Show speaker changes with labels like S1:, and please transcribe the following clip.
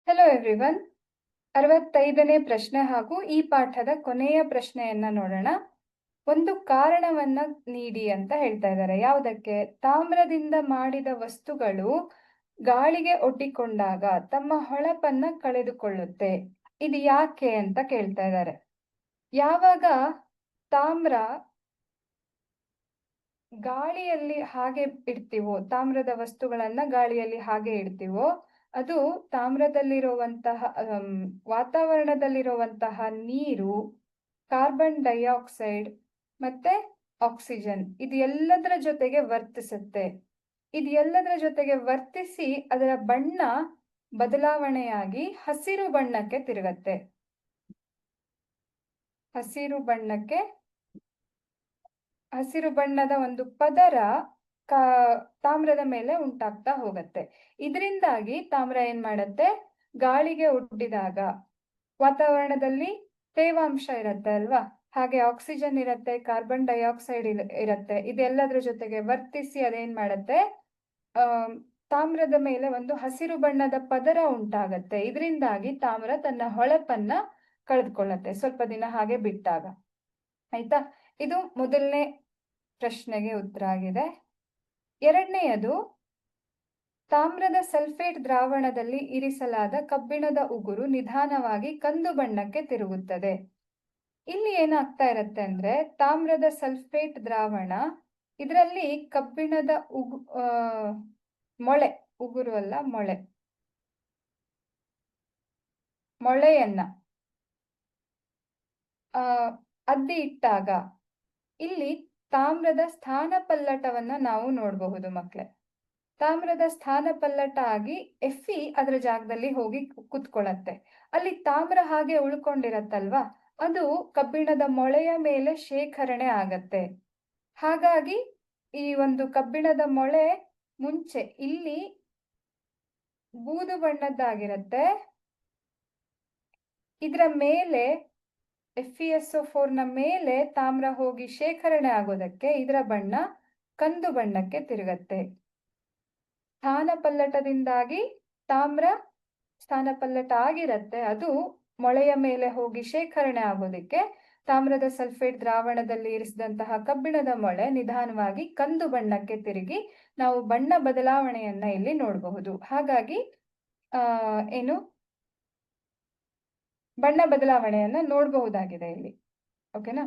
S1: Hello everyone. 65ನೇ ಪ್ರಶ್ನೆ ಹಾಗೂ ಈ ಪಾಠದ ಕೊನೆಯ ಪ್ರಶ್ನೆಯನ್ನ ನೋಡೋಣ. ಒಂದು ಕಾರಣವನ್ನ ನೀಡಿ ಅಂತ ಹೇಳ್ತಾ ಇದ್ದಾರೆ. ಯಾವುದಕ್ಕೆ? ತಾಮ್ರದಿಂದ ಮಾಡಿದ ವಸ್ತುಗಳು ಗಾಳಿಗೆ ಒಡ್ಡಿಕೊಂಡಾಗ ತಮ್ಮ ಹೊಳಪನ್ನ ಕಳೆದುಕೊಳ್ಳುತ್ತೆ. ಇದು ಯಾಕೆ ಅಂತ ಕೇಳ್ತಾ ಇದ್ದಾರೆ. ಯಾವಾಗ ತಾಮ್ರ ಗಾಳಿಯಲ್ಲಿ ಹಾಗೆ ಇಡ್ತೀವೋ, ತಾಮ್ರದ ವಸ್ತುಗಳನ್ನ ಗಾಳಿಯಲ್ಲಿ ಹಾಗೆ ಇಡ್ತೀವೋ, ಅದು ತಾಮ್ರದಲ್ಲಿರುವಂತಹ ವಾತಾವರಣದಲ್ಲಿರುವಂತಹ ನೀರು, ಕಾರ್ಬನ್ ಡೈಆಕ್ಸೈಡ್ ಮತ್ತೆ ಆಕ್ಸಿಜನ್ ಇದು ಎಲ್ಲದರ ಜೊತೆಗೆ ವರ್ತಿಸುತ್ತೆ. ಇದು ಎಲ್ಲದರ ಜೊತೆಗೆ ವರ್ತಿಸಿ ಅದರ ಬಣ್ಣ ಬದಲಾವಣೆಯಾಗಿ ಹಸಿರು ಬಣ್ಣಕ್ಕೆ ತಿರುಗತ್ತೆ. ಹಸಿರು ಬಣ್ಣದ ಒಂದು ಪದರ ತಾಮ್ರದ ಮೇಲೆ ಉಂಟಾಗ್ತಾ ಹೋಗತ್ತೆ. ಇದರಿಂದಾಗಿ ತಾಮ್ರ ಏನ್ ಮಾಡತ್ತೆ? ಗಾಳಿಗೆ ಒಡ್ಡಿದಾಗ ವಾತಾವರಣದಲ್ಲಿ ತೇವಾಂಶ ಇರತ್ತೆ ಅಲ್ವಾ, ಹಾಗೆ ಆಕ್ಸಿಜನ್ ಇರತ್ತೆ, ಕಾರ್ಬನ್ ಡೈಆಕ್ಸೈಡ್ ಇರತ್ತೆ. ಇದೆಲ್ಲದ್ರ ಜೊತೆಗೆ ವರ್ತಿಸಿ ಅದೇನ್ ಮಾಡತ್ತೆ? ತಾಮ್ರದ ಮೇಲೆ ಒಂದು ಹಸಿರು ಬಣ್ಣದ ಪದರ ಉಂಟಾಗತ್ತೆ. ಇದರಿಂದಾಗಿ ತಾಮ್ರ ತನ್ನ ಹೊಳಪನ್ನ ಕಳೆದುಕೊಳ್ಳತ್ತೆ ಸ್ವಲ್ಪ ದಿನ ಹಾಗೆ ಬಿಟ್ಟಾಗ. ಆಯ್ತಾ? ಇದು ಮೊದಲನೇ ಪ್ರಶ್ನೆಗೆ ಉತ್ತರ ಆಗಿದೆ. ಎರಡನೆಯದು, ತಾಮ್ರದ ಸಲ್ಫೇಟ್ ದ್ರಾವಣದಲ್ಲಿ ಇರಿಸಲಾದ ಕಬ್ಬಿಣದ ಉಗುರು ನಿಧಾನವಾಗಿ ಕಂದು ಬಣ್ಣಕ್ಕೆ ತಿರುಗುತ್ತದೆ. ಇಲ್ಲಿ ಏನಾಗ್ತಾ ಇರತ್ತೆ ಅಂದ್ರೆ, ತಾಮ್ರದ ಸಲ್ಫೇಟ್ ದ್ರಾವಣ, ಇದರಲ್ಲಿ ಕಬ್ಬಿಣದ ಮೊಳೆ, ಉಗುರು ಅಲ್ಲ ಮೊಳೆಯನ್ನ ಅದ್ದಿ ಇಟ್ಟಾಗ ಇಲ್ಲಿ ತಾಮ್ರದ ಸ್ಥಾನಪಲ್ಲಟವನ್ನ ನಾವು ನೋಡಬಹುದು ಮಕ್ಕಳೇ. ತಾಮ್ರದ ಸ್ಥಾನಪಲ್ಲಟ ಆಗಿ ಎಫಿ ಅದರ ಜಾಗದಲ್ಲಿ ಹೋಗಿ ಕುತ್ಕೊಳ್ಳತ್ತೆ. ಅಲ್ಲಿ ತಾಮ್ರ ಹಾಗೆ ಉಳ್ಕೊಂಡಿರತ್ತಲ್ವಾ, ಅದು ಕಬ್ಬಿಣದ ಮೊಳೆಯ ಮೇಲೆ ಶೇಖರಣೆ ಆಗತ್ತೆ. ಹಾಗಾಗಿ ಈ ಒಂದು ಕಬ್ಬಿಣದ ಮೊಳೆ ಮುಂಚೆ ಇಲ್ಲಿ ಬೂದು ಬಣ್ಣದ್ದಾಗಿರತ್ತೆ. ಇದರ ಮೇಲೆ FeSO4 ನ ಮೇಲೆ ತಾಮ್ರ ಹೋಗಿ ಶೇಖರಣೆ ಆಗೋದಕ್ಕೆ ಇದರ ಬಣ್ಣ ಕಂದು ಬಣ್ಣಕ್ಕೆ ತಿರುಗತ್ತೆ. ಸ್ಥಾನಪಲ್ಲಟದಿಂದಾಗಿ ತಾಮ್ರ ಸ್ಥಾನಪಲ್ಲಟ ಆಗಿರತ್ತೆ, ಅದು ಮೊಳೆಯ ಮೇಲೆ ಹೋಗಿ ಶೇಖರಣೆ ಆಗೋದಕ್ಕೆ ತಾಮ್ರದ ಸಲ್ಫೇಟ್ ದ್ರಾವಣದಲ್ಲಿ ಇರಿಸಿದಂತಹ ಕಬ್ಬಿಣದ ಮೊಳೆ ನಿಧಾನವಾಗಿ ಕಂದು ಬಣ್ಣಕ್ಕೆ ತಿರುಗಿ ನಾವು ಬಣ್ಣ ಬದಲಾವಣೆಯನ್ನ ಇಲ್ಲಿ ನೋಡಬಹುದು. ಹಾಗಾಗಿ ಬಣ್ಣ ಬದಲಾವಣೆಯನ್ನ ನೋಡಬಹುದಾಗಿದೆ ಇಲ್ಲಿ. ಓಕೆನಾ?